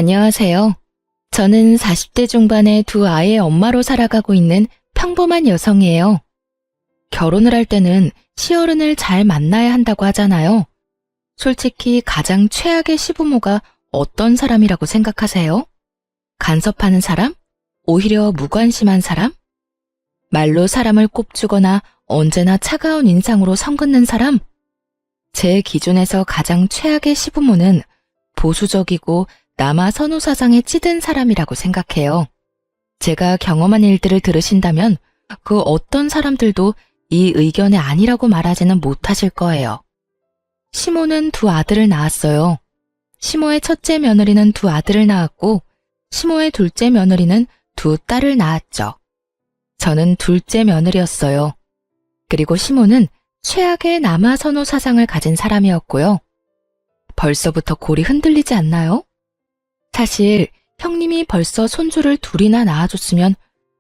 안녕하세요. 저는 40대 중반의 두 아이의 엄마로 살아가고 있는 평범한 여성이에요. 결혼을 할 때는 시어른을 잘 만나야 한다고 하잖아요. 솔직히 가장 최악의 시부모가 어떤 사람이라고 생각하세요? 간섭하는 사람? 오히려 무관심한 사람? 말로 사람을 꼽주거나 언제나 차가운 인상으로 성긋는 사람? 제 기준에서 가장 최악의 시부모는 보수적이고 남아 선호 사상에 찌든 사람이라고 생각해요. 제가 경험한 일들을 들으신다면 그 어떤 사람들도 이 의견이 아니라고 말하지는 못하실 거예요. 시모는 두 아들을 낳았어요. 시모의 첫째 며느리는 두 아들을 낳았고 시모의 둘째 며느리는 두 딸을 낳았죠. 저는 둘째 며느리였어요. 그리고 시모는 최악의 남아 선호 사상을 가진 사람이었고요. 벌써부터 골이 흔들리지 않나요? 사실 형님이 벌써 손주를 둘이나 낳아줬으면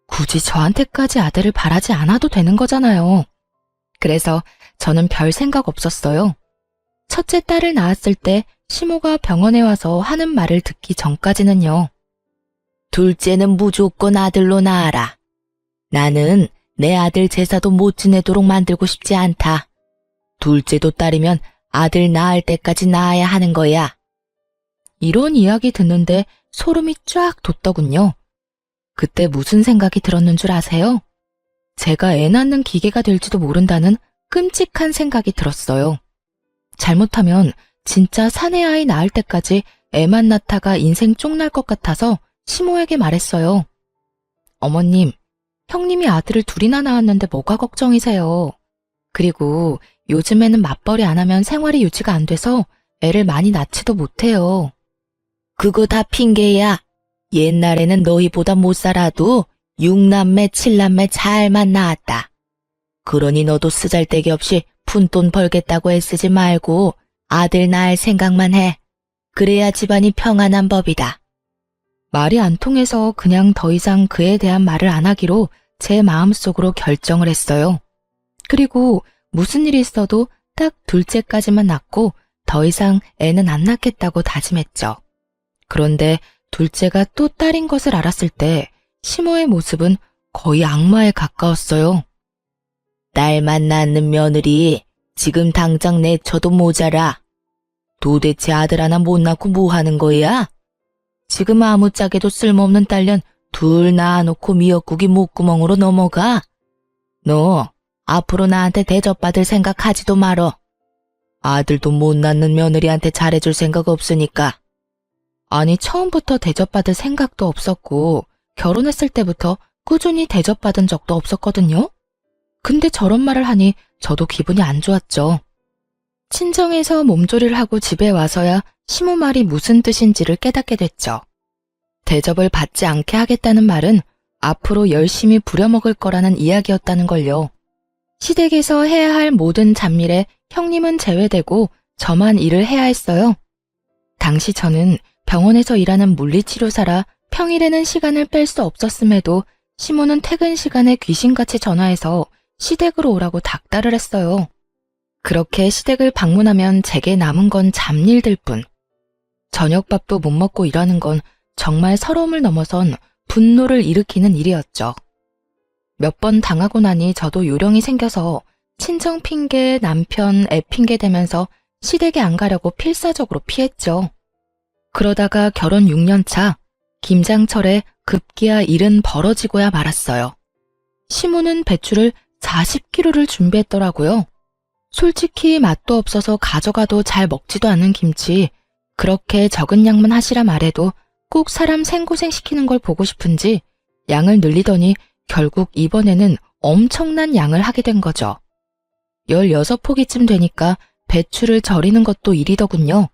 굳이 저한테까지 아들을 바라지 않아도 되는 거잖아요. 그래서 저는 별 생각 없었어요. 첫째 딸을 낳았을 때 시모가 병원에 와서 하는 말을 듣기 전까지는요. 둘째는 무조건 아들로 낳아라. 나는 내 아들 제사도 못 지내도록 만들고 싶지 않다. 둘째도 딸이면 아들 낳을 때까지 낳아야 하는 거야. 이런 이야기 듣는데 소름이 쫙 돋더군요. 그때 무슨 생각이 들었는 줄 아세요? 제가 애 낳는 기계가 될지도 모른다는 끔찍한 생각이 들었어요. 잘못하면 진짜 사내 아이 낳을 때까지 애만 낳다가 인생 쪽날 것 같아서 시모에게 말했어요. 어머님, 형님이 아들을 둘이나 낳았는데 뭐가 걱정이세요? 그리고 요즘에는 맞벌이 안 하면 생활이 유지가 안 돼서 애를 많이 낳지도 못해요. 그거 다 핑계야. 옛날에는 너희보다 못 살아도 6남매, 7남매 잘만 낳았다. 그러니 너도 쓰잘데기 없이 푼돈 벌겠다고 애쓰지 말고 아들 낳을 생각만 해. 그래야 집안이 평안한 법이다. 말이 안 통해서 그냥 더 이상 그에 대한 말을 안 하기로 제 마음속으로 결정을 했어요. 그리고 무슨 일이 있어도 딱 둘째까지만 낳고 더 이상 애는 안 낳겠다고 다짐했죠. 그런데 둘째가 또 딸인 것을 알았을 때 시모의 모습은 거의 악마에 가까웠어요. 딸만 낳는 며느리 지금 당장 내쳐도 모자라. 도대체 아들 하나 못 낳고 뭐 하는 거야? 지금 아무짝에도 쓸모없는 딸년 둘 낳아놓고 미역국이 목구멍으로 넘어가. 너 앞으로 나한테 대접받을 생각하지도 말어. 아들도 못 낳는 며느리한테 잘해줄 생각 없으니까. 아니, 처음부터 대접받을 생각도 없었고 결혼했을 때부터 꾸준히 대접받은 적도 없었거든요. 근데 저런 말을 하니 저도 기분이 안 좋았죠. 친정에서 몸조리를 하고 집에 와서야 시모 말이 무슨 뜻인지를 깨닫게 됐죠. 대접을 받지 않게 하겠다는 말은 앞으로 열심히 부려먹을 거라는 이야기였다는 걸요. 시댁에서 해야 할 모든 잡일에 형님은 제외되고 저만 일을 해야 했어요. 당시 저는 병원에서 일하는 물리치료사라 평일에는 시간을 뺄 수 없었음에도 시모는 퇴근 시간에 귀신같이 전화해서 시댁으로 오라고 닥달을 했어요. 그렇게 시댁을 방문하면 제게 남은 건 잡일들 뿐. 저녁밥도 못 먹고 일하는 건 정말 서러움을 넘어선 분노를 일으키는 일이었죠. 몇 번 당하고 나니 저도 요령이 생겨서 친정 핑계, 남편, 애 핑계 대면서 시댁에 안 가려고 필사적으로 피했죠. 그러다가 결혼 6년 차 김장철에 급기야 일은 벌어지고야 말았어요. 시모는 배추를 40kg를 준비했더라고요. 솔직히 맛도 없어서 가져가도 잘 먹지도 않는 김치, 그렇게 적은 양만 하시라 말해도 꼭 사람 생고생시키는 걸 보고 싶은지 양을 늘리더니 결국 이번에는 엄청난 양을 하게 된 거죠. 16포기쯤 되니까 배추를 절이는 것도 일이더군요.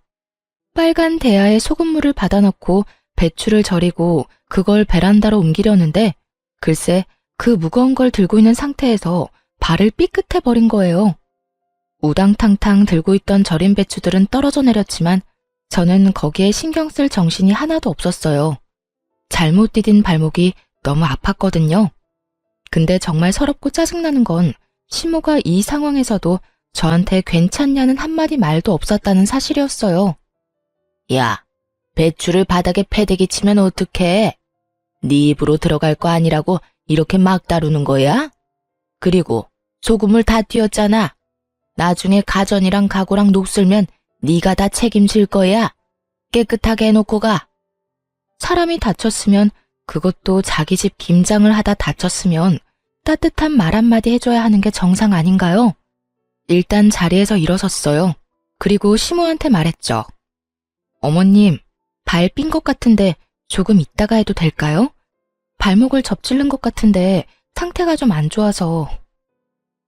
빨간 대야에 소금물을 받아넣고 배추를 절이고 그걸 베란다로 옮기려는데 글쎄 그 무거운 걸 들고 있는 상태에서 발을 삐끗해버린 거예요. 우당탕탕 들고 있던 절인 배추들은 떨어져 내렸지만 저는 거기에 신경 쓸 정신이 하나도 없었어요. 잘못 디딘 발목이 너무 아팠거든요. 근데 정말 서럽고 짜증나는 건 시모가 이 상황에서도 저한테 괜찮냐는 한마디 말도 없었다는 사실이었어요. 야, 배추를 바닥에 패대기 치면 어떡해? 네 입으로 들어갈 거 아니라고 이렇게 막 다루는 거야? 그리고 소금을 다 띄었잖아. 나중에 가전이랑 가구랑 녹슬면 네가 다 책임질 거야. 깨끗하게 해놓고 가. 사람이 다쳤으면, 그것도 자기 집 김장을 하다 다쳤으면 따뜻한 말 한마디 해줘야 하는 게 정상 아닌가요? 일단 자리에서 일어섰어요. 그리고 시모한테 말했죠. 어머님, 발 삔 것 같은데 조금 이따가 해도 될까요? 발목을 접질른 것 같은데 상태가 좀 안 좋아서.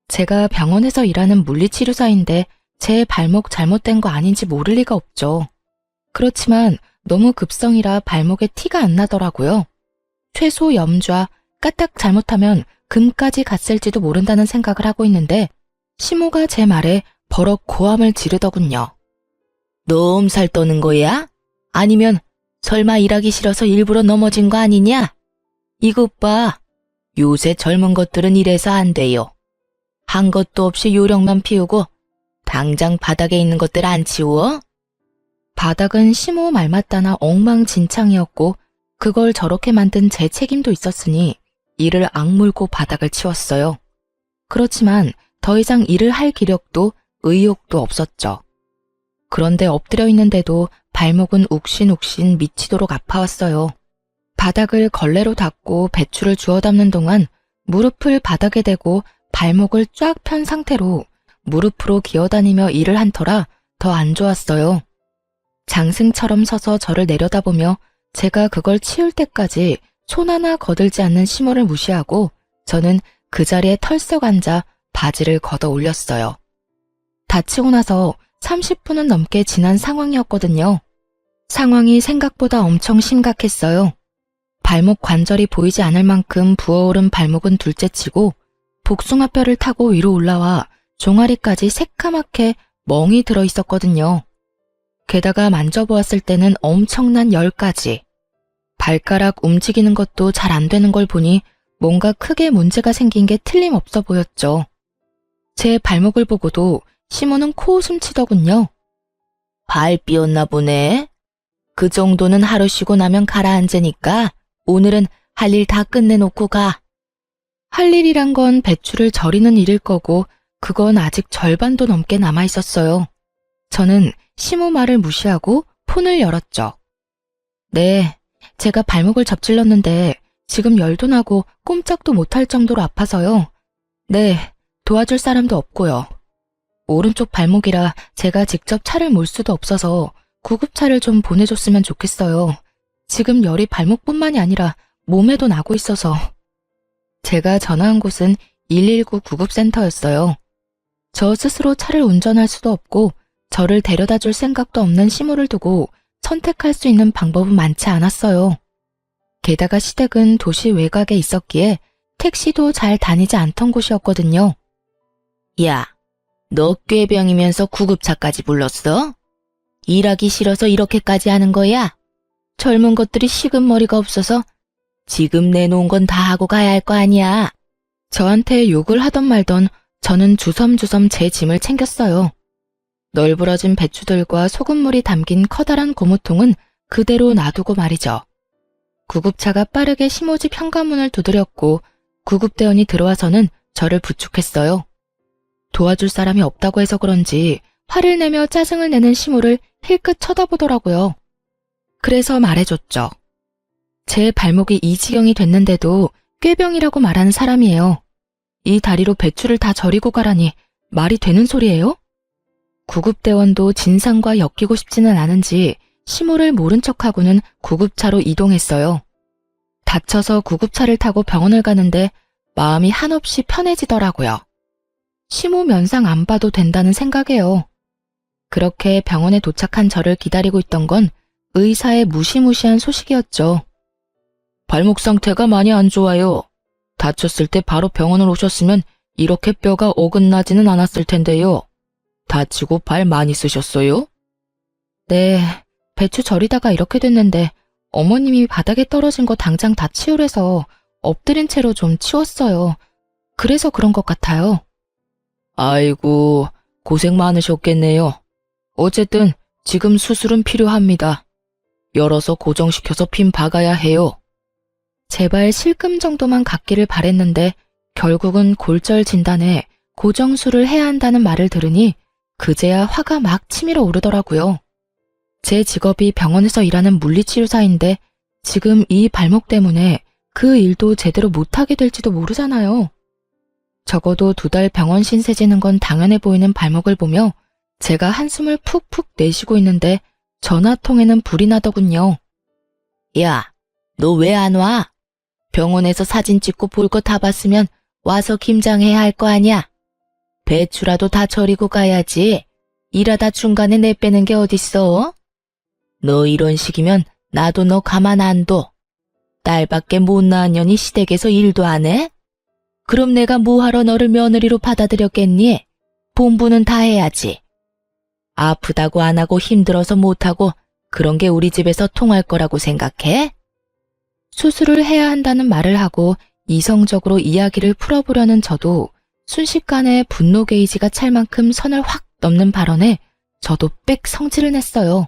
제가 병원에서 일하는 물리치료사인데 제 발목 잘못된 거 아닌지 모를 리가 없죠. 그렇지만 너무 급성이라 발목에 티가 안 나더라고요. 최소 염좌, 까딱 잘못하면 금까지 갔을지도 모른다는 생각을 하고 있는데 시모가 제 말에 버럭 고함을 지르더군요. 너 엄살 떠는 거야? 아니면 설마 일하기 싫어서 일부러 넘어진 거 아니냐? 이것 봐. 요새 젊은 것들은 이래서 안 돼요. 한 것도 없이 요령만 피우고 당장 바닥에 있는 것들 안 치워? 바닥은 시모 말 맞다나 엉망진창이었고 그걸 저렇게 만든 제 책임도 있었으니 이를 악물고 바닥을 치웠어요. 그렇지만 더 이상 일을 할 기력도 의욕도 없었죠. 그런데 엎드려 있는데도 발목은 욱신욱신 미치도록 아파왔어요. 바닥을 걸레로 닦고 배추를 주워 담는 동안 무릎을 바닥에 대고 발목을 쫙 편 상태로 무릎으로 기어다니며 일을 한 터라 더 안 좋았어요. 장승처럼 서서 저를 내려다보며 제가 그걸 치울 때까지 손 하나 거들지 않는 시모를 무시하고 저는 그 자리에 털썩 앉아 바지를 걷어 올렸어요. 다치고 나서 30분은 넘게 지난 상황이었거든요. 상황이 생각보다 엄청 심각했어요. 발목 관절이 보이지 않을 만큼 부어오른 발목은 둘째치고 복숭아뼈를 타고 위로 올라와 종아리까지 새카맣게 멍이 들어 있었거든요. 게다가 만져보았을 때는 엄청난 열까지. 발가락 움직이는 것도 잘 안 되는 걸 보니 뭔가 크게 문제가 생긴 게 틀림없어 보였죠. 제 발목을 보고도 시모는 코웃음 치더군요. 발 삐었나 보네. 그 정도는 하루 쉬고 나면 가라앉으니까 오늘은 할 일 다 끝내놓고 가. 할 일이란 건 배추를 절이는 일일 거고 그건 아직 절반도 넘게 남아있었어요. 저는 시모 말을 무시하고 폰을 열었죠. 네, 제가 발목을 접질렀는데 지금 열도 나고 꼼짝도 못할 정도로 아파서요. 네, 도와줄 사람도 없고요. 오른쪽 발목이라 제가 직접 차를 몰 수도 없어서 구급차를 좀 보내줬으면 좋겠어요. 지금 열이 발목뿐만이 아니라 몸에도 나고 있어서. 제가 전화한 곳은 119 구급센터였어요. 저 스스로 차를 운전할 수도 없고 저를 데려다 줄 생각도 없는 시모를 두고 선택할 수 있는 방법은 많지 않았어요. 게다가 시댁은 도시 외곽에 있었기에 택시도 잘 다니지 않던 곳이었거든요. 야, 너 꾀병이면서 구급차까지 불렀어? 일하기 싫어서 이렇게까지 하는 거야? 젊은 것들이 식은머리가 없어서 지금 내놓은 건 다 하고 가야 할 거 아니야. 저한테 욕을 하던 말던 저는 주섬주섬 제 짐을 챙겼어요. 널브러진 배추들과 소금물이 담긴 커다란 고무통은 그대로 놔두고 말이죠. 구급차가 빠르게 시모집 현관문을 두드렸고 구급대원이 들어와서는 저를 부축했어요. 도와줄 사람이 없다고 해서 그런지 화를 내며 짜증을 내는 시모를 힐끗 쳐다보더라고요. 그래서 말해줬죠. 제 발목이 이 지경이 됐는데도 꾀병이라고 말하는 사람이에요. 이 다리로 배추를 다 절이고 가라니 말이 되는 소리예요? 구급대원도 진상과 엮이고 싶지는 않은지 시모를 모른 척하고는 구급차로 이동했어요. 다쳐서 구급차를 타고 병원을 가는데 마음이 한없이 편해지더라고요. 시모 면상 안 봐도 된다는 생각이에요. 그렇게 병원에 도착한 저를 기다리고 있던 건 의사의 무시무시한 소식이었죠. 발목 상태가 많이 안 좋아요. 다쳤을 때 바로 병원을 오셨으면 이렇게 뼈가 어긋나지는 않았을 텐데요. 다치고 발 많이 쓰셨어요? 네, 배추 절이다가 이렇게 됐는데 어머님이 바닥에 떨어진 거 당장 다 치우래서 엎드린 채로 좀 치웠어요. 그래서 그런 것 같아요. 아이고, 고생 많으셨겠네요. 어쨌든 지금 수술은 필요합니다. 열어서 고정시켜서 핀 박아야 해요. 제발 실금 정도만 갖기를 바랬는데 결국은 골절 진단에 고정술을 해야 한다는 말을 들으니 그제야 화가 막 치밀어 오르더라고요. 제 직업이 병원에서 일하는 물리치료사인데 지금 이 발목 때문에 그 일도 제대로 못하게 될지도 모르잖아요. 적어도 2달 병원 신세 지는 건 당연해 보이는 발목을 보며 제가 한숨을 푹푹 내쉬고 있는데 전화통에는 불이 나더군요. 야, 너 왜 안 와? 병원에서 사진 찍고 볼 거 다 봤으면 와서 김장해야 할 거 아니야? 배추라도 다 절이고 가야지. 일하다 중간에 내빼는 게 어딨어? 너 이런 식이면 나도 너 가만 안 둬. 딸밖에 못 낳은 년이 시댁에서 일도 안 해? 그럼 내가 뭐하러 너를 며느리로 받아들였겠니? 본부는 다 해야지. 아프다고 안 하고 힘들어서 못하고 그런 게 우리 집에서 통할 거라고 생각해? 수술을 해야 한다는 말을 하고 이성적으로 이야기를 풀어보려는 저도 순식간에 분노 게이지가 찰 만큼 선을 확 넘는 발언에 저도 빽 성질을 냈어요.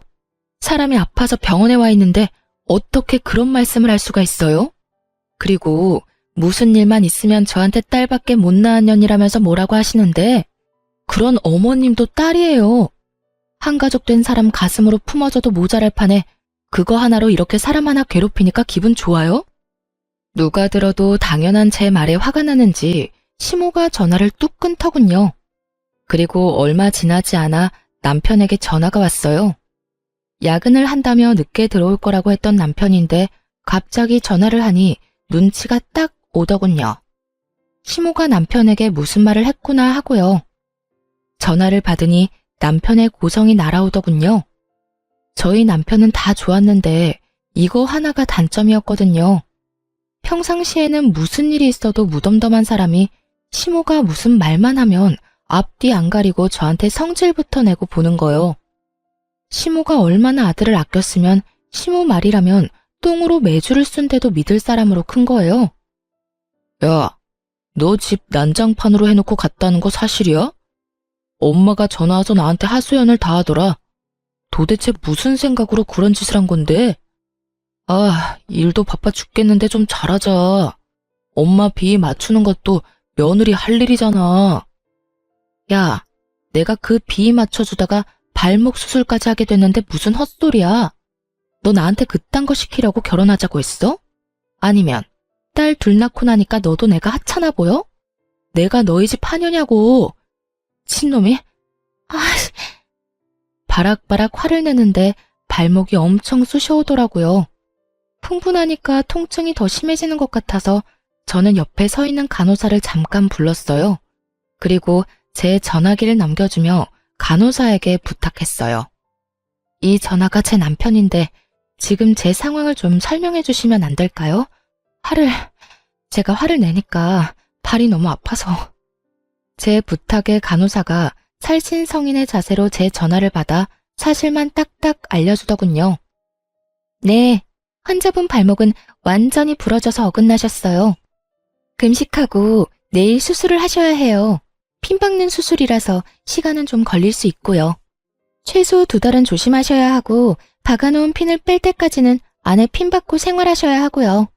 사람이 아파서 병원에 와 있는데 어떻게 그런 말씀을 할 수가 있어요? 그리고 무슨 일만 있으면 저한테 딸밖에 못 낳은 년이라면서 뭐라고 하시는데 그런 어머님도 딸이에요. 한가족 된 사람 가슴으로 품어줘도 모자랄 판에 그거 하나로 이렇게 사람 하나 괴롭히니까 기분 좋아요? 누가 들어도 당연한 제 말에 화가 나는지 시모가 전화를 뚝 끊더군요. 그리고 얼마 지나지 않아 남편에게 전화가 왔어요. 야근을 한다며 늦게 들어올 거라고 했던 남편인데 갑자기 전화를 하니 눈치가 딱 오더군요. 시모가 남편에게 무슨 말을 했구나 하고요. 전화를 받으니 남편의 고성이 날아오더군요. 저희 남편은 다 좋았는데 이거 하나가 단점이었거든요. 평상시에는 무슨 일이 있어도 무덤덤한 사람이 시모가 무슨 말만 하면 앞뒤 안 가리고 저한테 성질부터 내고 보는 거요. 시모가 얼마나 아들을 아꼈으면 시모 말이라면 똥으로 매주를 쓴데도 믿을 사람으로 큰 거예요. 야, 너 집 난장판으로 해놓고 갔다는 거 사실이야? 엄마가 전화 와서 나한테 하소연을 다 하더라. 도대체 무슨 생각으로 그런 짓을 한 건데? 아, 일도 바빠 죽겠는데 좀 잘하자. 엄마 비 맞추는 것도 며느리 할 일이잖아. 야, 내가 그 비 맞춰주다가 발목 수술까지 하게 됐는데 무슨 헛소리야. 너 나한테 그딴 거 시키려고 결혼하자고 했어? 아니면 딸 둘 낳고 나니까 너도 내가 하찮아 보여? 내가 너희 집 하녀냐고. 친놈이? 아, 바락바락 화를 내는데 발목이 엄청 쑤셔오더라고요. 흥분하니까 통증이 더 심해지는 것 같아서 저는 옆에 서 있는 간호사를 잠깐 불렀어요. 그리고 제 전화기를 넘겨주며 간호사에게 부탁했어요. 이 전화가 제 남편인데 지금 제 상황을 좀 설명해 주시면 안 될까요? 제가 화를 내니까 발이 너무 아파서. 제 부탁에 간호사가 살신성인의 자세로 제 전화를 받아 사실만 딱딱 알려주더군요. 네, 환자분 발목은 완전히 부러져서 어긋나셨어요. 금식하고 내일 수술을 하셔야 해요. 핀 박는 수술이라서 시간은 좀 걸릴 수 있고요. 최소 2달은 조심하셔야 하고 박아놓은 핀을 뺄 때까지는 안에 핀 박고 생활하셔야 하고요.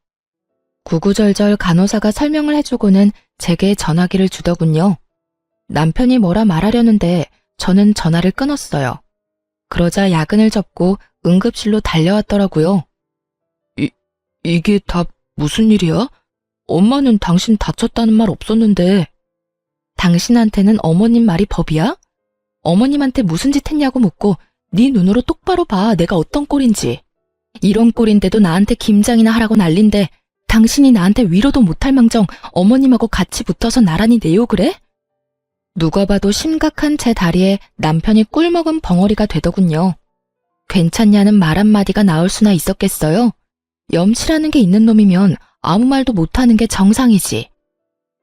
구구절절 간호사가 설명을 해주고는 제게 전화기를 주더군요. 남편이 뭐라 말하려는데 저는 전화를 끊었어요. 그러자 야근을 접고 응급실로 달려왔더라고요. 이게 다 무슨 일이야? 엄마는 당신 다쳤다는 말 없었는데. 당신한테는 어머님 말이 법이야? 어머님한테 무슨 짓 했냐고 묻고 네 눈으로 똑바로 봐, 내가 어떤 꼴인지. 이런 꼴인데도 나한테 김장이나 하라고 난린데 당신이 나한테 위로도 못할 망정 어머님하고 같이 붙어서 나란히 내욕을 해? 누가 봐도 심각한 제 다리에 남편이 꿀먹은 벙어리가 되더군요. 괜찮냐는 말 한마디가 나올 수나 있었겠어요? 염치라는 게 있는 놈이면 아무 말도 못하는 게 정상이지.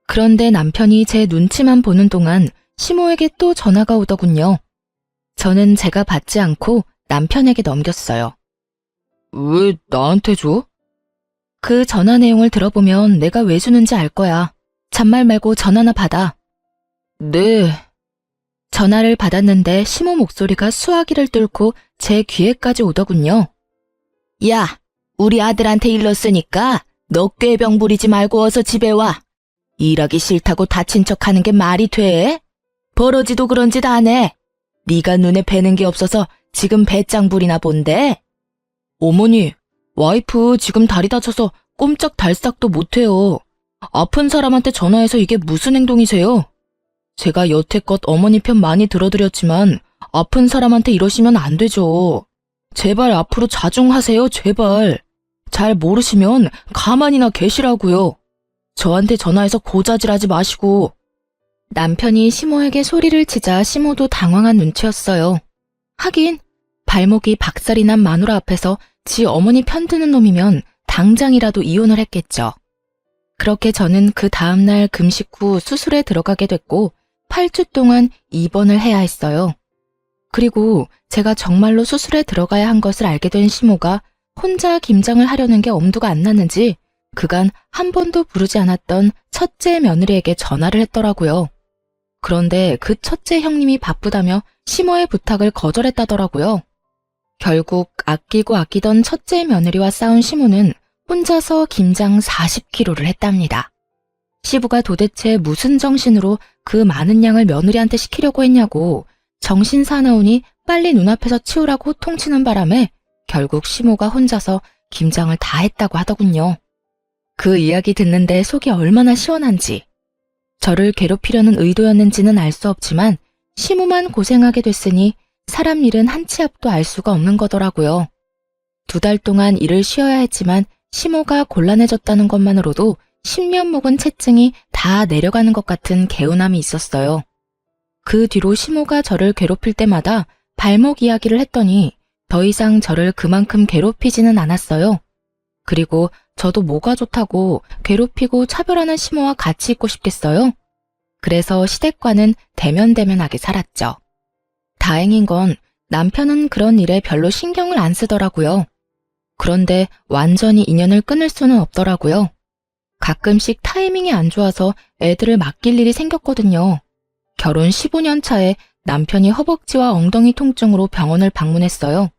그런데 남편이 제 눈치만 보는 동안 시모에게 또 전화가 오더군요. 저는 제가 받지 않고 남편에게 넘겼어요. 왜 나한테 줘? 그 전화 내용을 들어보면 내가 왜 주는지 알 거야. 잔말 말고 전화나 받아. 네. 전화를 받았는데 시모 목소리가 수화기를 뚫고 제 귀에까지 오더군요. 야, 우리 아들한테 일렀으니까 너 꾀병 부리지 말고 어서 집에 와. 일하기 싫다고 다친 척하는 게 말이 돼? 버러지도 그런 짓 안 해. 네가 눈에 뵈는 게 없어서 지금 배짱 부리나 본데? 어머니, 와이프 지금 다리 다쳐서 꼼짝달싹도 못해요. 아픈 사람한테 전화해서 이게 무슨 행동이세요? 제가 여태껏 어머니 편 많이 들어드렸지만 아픈 사람한테 이러시면 안 되죠. 제발 앞으로 자중하세요, 제발. 잘 모르시면 가만히나 계시라고요. 저한테 전화해서 고자질하지 마시고. 남편이 시모에게 소리를 치자 시모도 당황한 눈치였어요. 하긴 발목이 박살이 난 마누라 앞에서 지 어머니 편드는 놈이면 당장이라도 이혼을 했겠죠. 그렇게 저는 그 다음날 금식 후 수술에 들어가게 됐고 8주 동안 입원을 해야 했어요. 그리고 제가 정말로 수술에 들어가야 한 것을 알게 된 시모가 혼자 김장을 하려는 게 엄두가 안 났는지 그간 한 번도 부르지 않았던 첫째 며느리에게 전화를 했더라고요. 그런데 그 첫째 형님이 바쁘다며 시모의 부탁을 거절했다더라고요. 결국 아끼고 아끼던 첫째 며느리와 싸운 시모는 혼자서 김장 40kg를 했답니다. 시부가 도대체 무슨 정신으로 그 많은 양을 며느리한테 시키려고 했냐고 정신 사나우니 빨리 눈앞에서 치우라고 호통치는 바람에 결국 시모가 혼자서 김장을 다 했다고 하더군요. 그 이야기 듣는데 속이 얼마나 시원한지. 저를 괴롭히려는 의도였는지는 알 수 없지만 시모만 고생하게 됐으니 사람 일은 한 치 앞도 알 수가 없는 거더라고요. 2달 동안 일을 쉬어야 했지만 시모가 곤란해졌다는 것만으로도 십몇 묵은 체증이 다 내려가는 것 같은 개운함이 있었어요. 그 뒤로 시모가 저를 괴롭힐 때마다 발목 이야기를 했더니 더 이상 저를 그만큼 괴롭히지는 않았어요. 그리고 저도 뭐가 좋다고 괴롭히고 차별하는 시모와 같이 있고 싶겠어요? 그래서 시댁과는 대면대면하게 살았죠. 다행인 건 남편은 그런 일에 별로 신경을 안 쓰더라고요. 그런데 완전히 인연을 끊을 수는 없더라고요. 가끔씩 타이밍이 안 좋아서 애들을 맡길 일이 생겼거든요. 결혼 15년 차에 남편이 허벅지와 엉덩이 통증으로 병원을 방문했어요.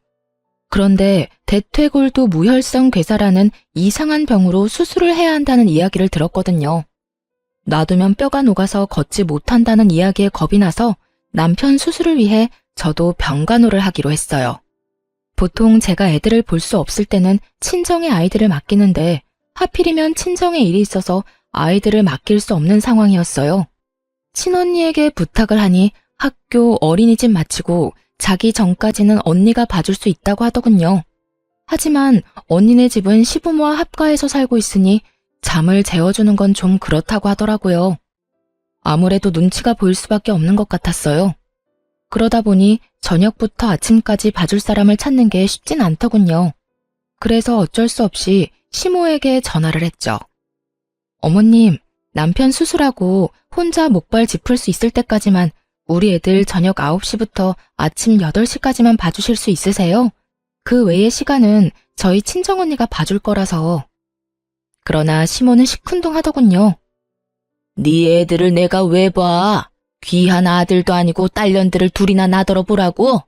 그런데 대퇴골두 무혈성 괴사라는 이상한 병으로 수술을 해야 한다는 이야기를 들었거든요. 놔두면 뼈가 녹아서 걷지 못한다는 이야기에 겁이 나서 남편 수술을 위해 저도 병간호를 하기로 했어요. 보통 제가 애들을 볼 수 없을 때는 친정의 아이들을 맡기는데 하필이면 친정에 일이 있어서 아이들을 맡길 수 없는 상황이었어요. 친언니에게 부탁을 하니 학교 어린이집 마치고 자기 전까지는 언니가 봐줄 수 있다고 하더군요. 하지만 언니네 집은 시부모와 합가해서 살고 있으니 잠을 재워주는 건 좀 그렇다고 하더라고요. 아무래도 눈치가 보일 수밖에 없는 것 같았어요. 그러다 보니 저녁부터 아침까지 봐줄 사람을 찾는 게 쉽진 않더군요. 그래서 어쩔 수 없이 시모에게 전화를 했죠. 어머님, 남편 수술하고 혼자 목발 짚을 수 있을 때까지만 우리 애들 저녁 9시부터 아침 8시까지만 봐주실 수 있으세요? 그 외의 시간은 저희 친정언니가 봐줄 거라서. 그러나 시모는 시큰둥하더군요. 네 애들을 내가 왜 봐? 귀한 아들도 아니고 딸년들을 둘이나 나더러 보라고?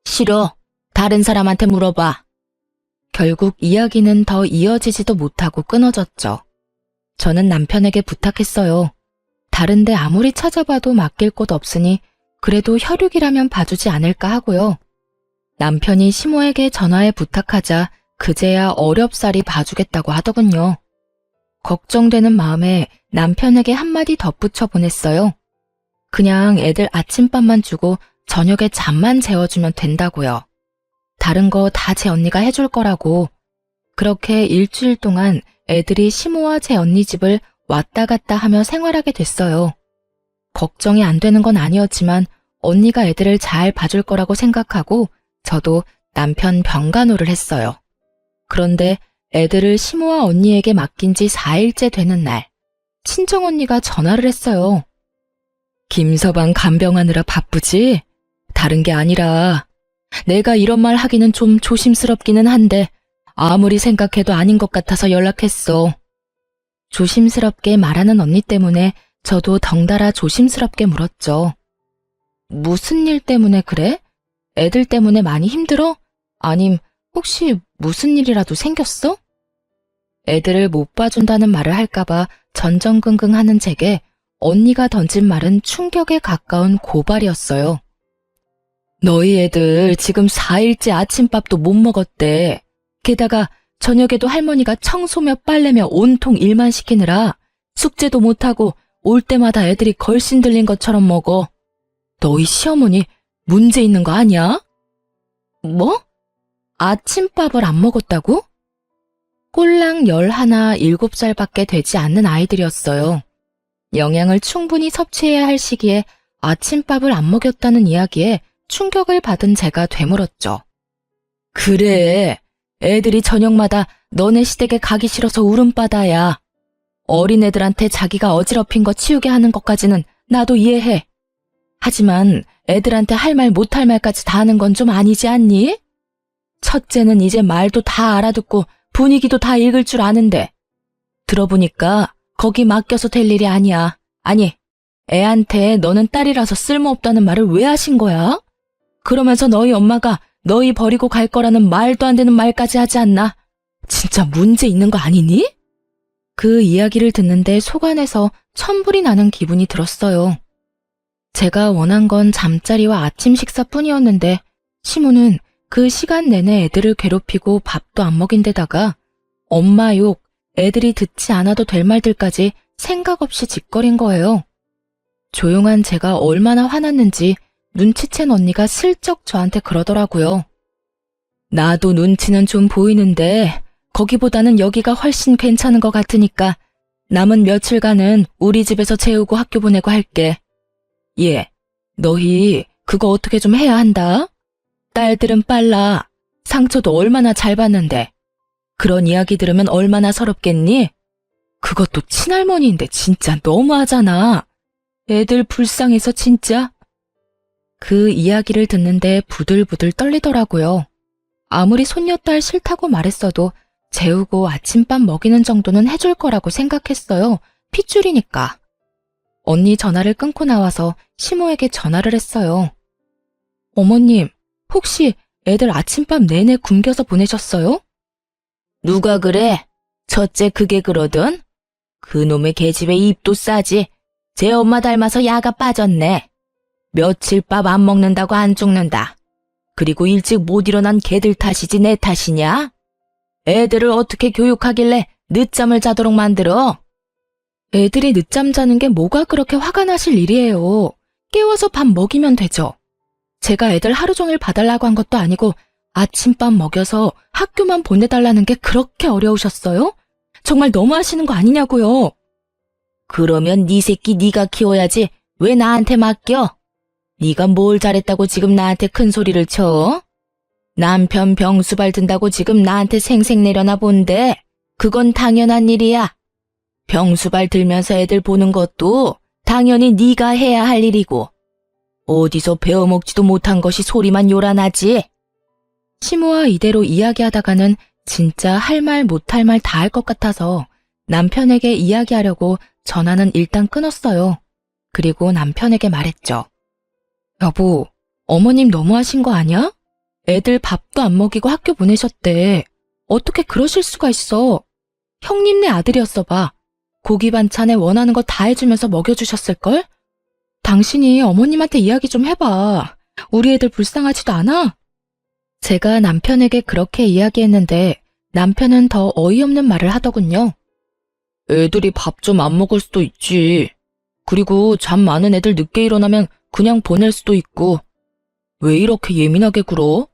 싫어. 다른 사람한테 물어봐. 결국 이야기는 더 이어지지도 못하고 끊어졌죠. 저는 남편에게 부탁했어요. 다른데 아무리 찾아봐도 맡길 곳 없으니 그래도 혈육이라면 봐주지 않을까 하고요. 남편이 시모에게 전화해 부탁하자 그제야 어렵사리 봐주겠다고 하더군요. 걱정되는 마음에 남편에게 한마디 덧붙여 보냈어요. 그냥 애들 아침밥만 주고 저녁에 잠만 재워주면 된다고요. 다른 거 다 제 언니가 해줄 거라고. 그렇게 일주일 동안 애들이 시모와 제 언니 집을 왔다 갔다 하며 생활하게 됐어요. 걱정이 안 되는 건 아니었지만 언니가 애들을 잘 봐줄 거라고 생각하고 저도 남편 병간호를 했어요. 그런데 애들을 시모와 언니에게 맡긴 지 4일째 되는 날, 친정언니가 전화를 했어요. 김서방 간병하느라 바쁘지? 다른 게 아니라 내가 이런 말 하기는 좀 조심스럽기는 한데 아무리 생각해도 아닌 것 같아서 연락했어. 조심스럽게 말하는 언니 때문에 저도 덩달아 조심스럽게 물었죠. 무슨 일 때문에 그래? 애들 때문에 많이 힘들어? 아님 혹시 무슨 일이라도 생겼어? 애들을 못 봐준다는 말을 할까봐 전전긍긍하는 제게 언니가 던진 말은 충격에 가까운 고발이었어요. 너희 애들 지금 4일째 아침밥도 못 먹었대. 게다가 저녁에도 할머니가 청소며 빨래며 온통 일만 시키느라 숙제도 못하고 올 때마다 애들이 걸신 들린 것처럼 먹어. 너희 시어머니 문제 있는 거 아니야? 뭐? 아침밥을 안 먹었다고? 꼴랑 11, 7살밖에 되지 않는 아이들이었어요. 영양을 충분히 섭취해야 할 시기에 아침밥을 안 먹였다는 이야기에 충격을 받은 제가 되물었죠. 그래, 애들이 저녁마다 너네 시댁에 가기 싫어서 울음바다야. 어린애들한테 자기가 어지럽힌 거 치우게 하는 것까지는 나도 이해해. 하지만 애들한테 할 말 못할 말까지 다 하는 건 좀 아니지 않니? 첫째는 이제 말도 다 알아듣고 분위기도 다 읽을 줄 아는데 들어보니까 거기 맡겨서 될 일이 아니야. 아니, 애한테 너는 딸이라서 쓸모없다는 말을 왜 하신 거야? 그러면서 너희 엄마가 너희 버리고 갈 거라는 말도 안 되는 말까지 하지 않나? 진짜 문제 있는 거 아니니? 그 이야기를 듣는데 속 안에서 천불이 나는 기분이 들었어요. 제가 원한 건 잠자리와 아침 식사뿐이었는데 시모는 그 시간 내내 애들을 괴롭히고 밥도 안 먹인 데다가 엄마 욕, 애들이 듣지 않아도 될 말들까지 생각 없이 짓거린 거예요. 조용한 제가 얼마나 화났는지 눈치챈 언니가 슬쩍 저한테 그러더라고요. 나도 눈치는 좀 보이는데 거기보다는 여기가 훨씬 괜찮은 것 같으니까 남은 며칠간은 우리 집에서 재우고 학교 보내고 할게. 예, 너희 그거 어떻게 좀 해야 한다. 딸들은 빨라. 상처도 얼마나 잘 받는데. 그런 이야기 들으면 얼마나 서럽겠니? 그것도 친할머니인데 진짜 너무하잖아. 애들 불쌍해서 진짜. 그 이야기를 듣는데 부들부들 떨리더라고요. 아무리 손녀딸 싫다고 말했어도 재우고 아침밥 먹이는 정도는 해줄 거라고 생각했어요. 핏줄이니까. 언니 전화를 끊고 나와서 시모에게 전화를 했어요. 어머님, 혹시 애들 아침밥 내내 굶겨서 보내셨어요? 누가 그래? 첫째 그게 그러든? 그놈의 계집애 입도 싸지. 제 엄마 닮아서 야가 빠졌네. 며칠 밥 안 먹는다고 안 죽는다. 그리고 일찍 못 일어난 걔들 탓이지 내 탓이냐? 애들을 어떻게 교육하길래 늦잠을 자도록 만들어? 애들이 늦잠 자는 게 뭐가 그렇게 화가 나실 일이에요. 깨워서 밥 먹이면 되죠. 제가 애들 하루 종일 봐달라고 한 것도 아니고 아침밥 먹여서 학교만 보내달라는 게 그렇게 어려우셨어요? 정말 너무하시는 거 아니냐고요. 그러면 네 새끼 네가 키워야지 왜 나한테 맡겨? 네가 뭘 잘했다고 지금 나한테 큰 소리를 쳐? 남편 병수발 든다고 지금 나한테 생색 내려나 본데 그건 당연한 일이야. 병수발 들면서 애들 보는 것도 당연히 네가 해야 할 일이고 어디서 배워먹지도 못한 것이 소리만 요란하지. 시모와 이대로 이야기하다가는 진짜 할 말 못할 말 다 할 것 같아서 남편에게 이야기하려고 전화는 일단 끊었어요. 그리고 남편에게 말했죠. 여보, 어머님 너무하신 거 아니야? 애들 밥도 안 먹이고 학교 보내셨대. 어떻게 그러실 수가 있어. 형님네 아들이었어 봐. 고기 반찬에 원하는 거 다 해주면서 먹여주셨을걸? 당신이 어머님한테 이야기 좀 해봐. 우리 애들 불쌍하지도 않아? 제가 남편에게 그렇게 이야기했는데 남편은 더 어이없는 말을 하더군요. 애들이 밥 좀 안 먹을 수도 있지. 그리고 잠 많은 애들 늦게 일어나면 그냥 보낼 수도 있고. 왜 이렇게 예민하게 굴어?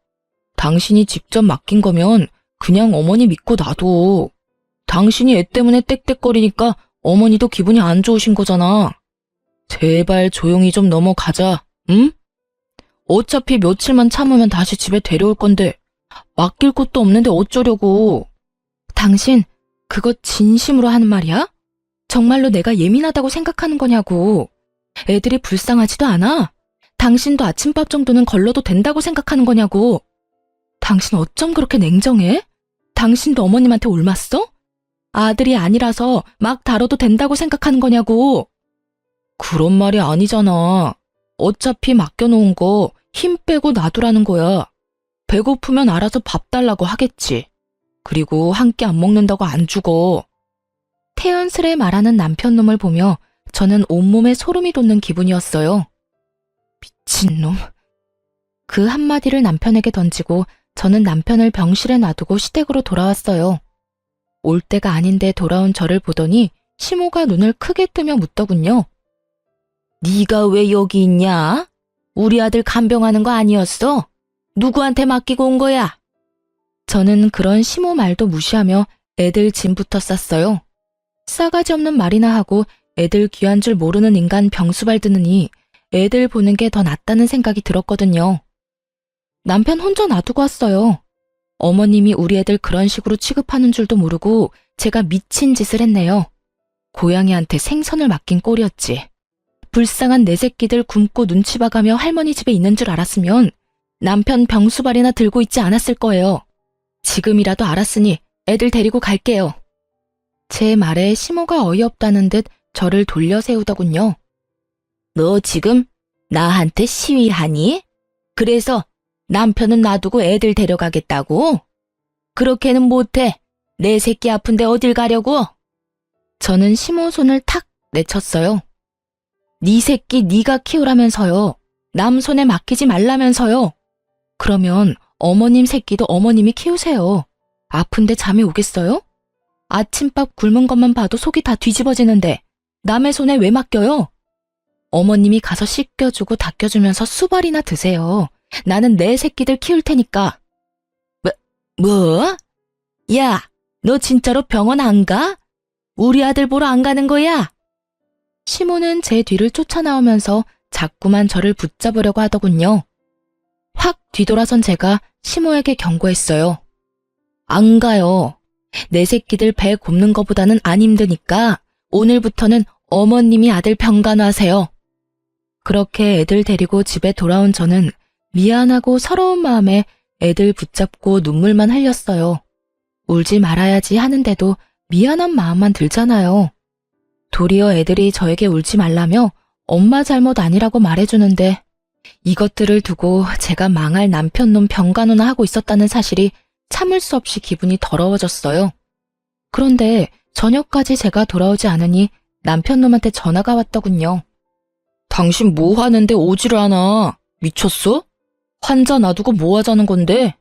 당신이 직접 맡긴 거면 그냥 어머니 믿고 놔둬. 당신이 애 때문에 떽떽거리니까 어머니도 기분이 안 좋으신 거잖아. 제발 조용히 좀 넘어가자, 응? 어차피 며칠만 참으면 다시 집에 데려올 건데 맡길 곳도 없는데 어쩌려고. 당신 그거 진심으로 하는 말이야? 정말로 내가 예민하다고 생각하는 거냐고. 애들이 불쌍하지도 않아? 당신도 아침밥 정도는 걸러도 된다고 생각하는 거냐고. 당신 어쩜 그렇게 냉정해? 당신도 어머님한테 옮았어? 아들이 아니라서 막 다뤄도 된다고 생각하는 거냐고. 그런 말이 아니잖아. 어차피 맡겨놓은 거 힘 빼고 놔두라는 거야. 배고프면 알아서 밥 달라고 하겠지. 그리고 한 끼 안 먹는다고 안 죽어. 태연스레 말하는 남편놈을 보며 저는 온몸에 소름이 돋는 기분이었어요. 미친놈. 그 한마디를 남편에게 던지고 저는 남편을 병실에 놔두고 시댁으로 돌아왔어요. 올 때가 아닌데 돌아온 저를 보더니 시모가 눈을 크게 뜨며 묻더군요. 네가 왜 여기 있냐? 우리 아들 간병하는 거 아니었어? 누구한테 맡기고 온 거야? 저는 그런 시모 말도 무시하며 애들 짐부터 쌌어요. 싸가지 없는 말이나 하고 애들 귀한 줄 모르는 인간 병수발 드느니 애들 보는 게 더 낫다는 생각이 들었거든요. 남편 혼자 놔두고 왔어요. 어머님이 우리 애들 그런 식으로 취급하는 줄도 모르고 제가 미친 짓을 했네요. 고양이한테 생선을 맡긴 꼴이었지. 불쌍한 내 새끼들 굶고 눈치 봐가며 할머니 집에 있는 줄 알았으면 남편 병수발이나 들고 있지 않았을 거예요. 지금이라도 알았으니 애들 데리고 갈게요. 제 말에 시모가 어이없다는 듯 저를 돌려 세우더군요. 너 지금 나한테 시위하니? 그래서 남편은 놔두고 애들 데려가겠다고? 그렇게는 못해. 내 새끼 아픈데 어딜 가려고? 저는 시모 손을 탁 내쳤어요. 네 새끼 네가 키우라면서요. 남 손에 맡기지 말라면서요. 그러면 어머님 새끼도 어머님이 키우세요. 아픈데 잠이 오겠어요? 아침밥 굶은 것만 봐도 속이 다 뒤집어지는데 남의 손에 왜 맡겨요? 어머님이 가서 씻겨주고 닦여주면서 수발이나 드세요. 나는 내 새끼들 키울 테니까. 뭐? 야, 너 진짜로 병원 안 가? 우리 아들 보러 안 가는 거야? 시모는 제 뒤를 쫓아나오면서 자꾸만 저를 붙잡으려고 하더군요. 확 뒤돌아선 제가 시모에게 경고했어요. 안 가요. 내 새끼들 배 곱는 거보다는 안 힘드니까 오늘부터는 어머님이 아들 병간호하세요. 그렇게 애들 데리고 집에 돌아온 저는 미안하고 서러운 마음에 애들 붙잡고 눈물만 흘렸어요. 울지 말아야지 하는데도 미안한 마음만 들잖아요. 도리어 애들이 저에게 울지 말라며 엄마 잘못 아니라고 말해주는데 이것들을 두고 제가 망할 남편놈 병간호나 하고 있었다는 사실이 참을 수 없이 기분이 더러워졌어요. 그런데 저녁까지 제가 돌아오지 않으니 남편놈한테 전화가 왔더군요. 당신 뭐 하는데 오지를 않아? 미쳤어? 환자 놔두고 뭐 하자는 건데?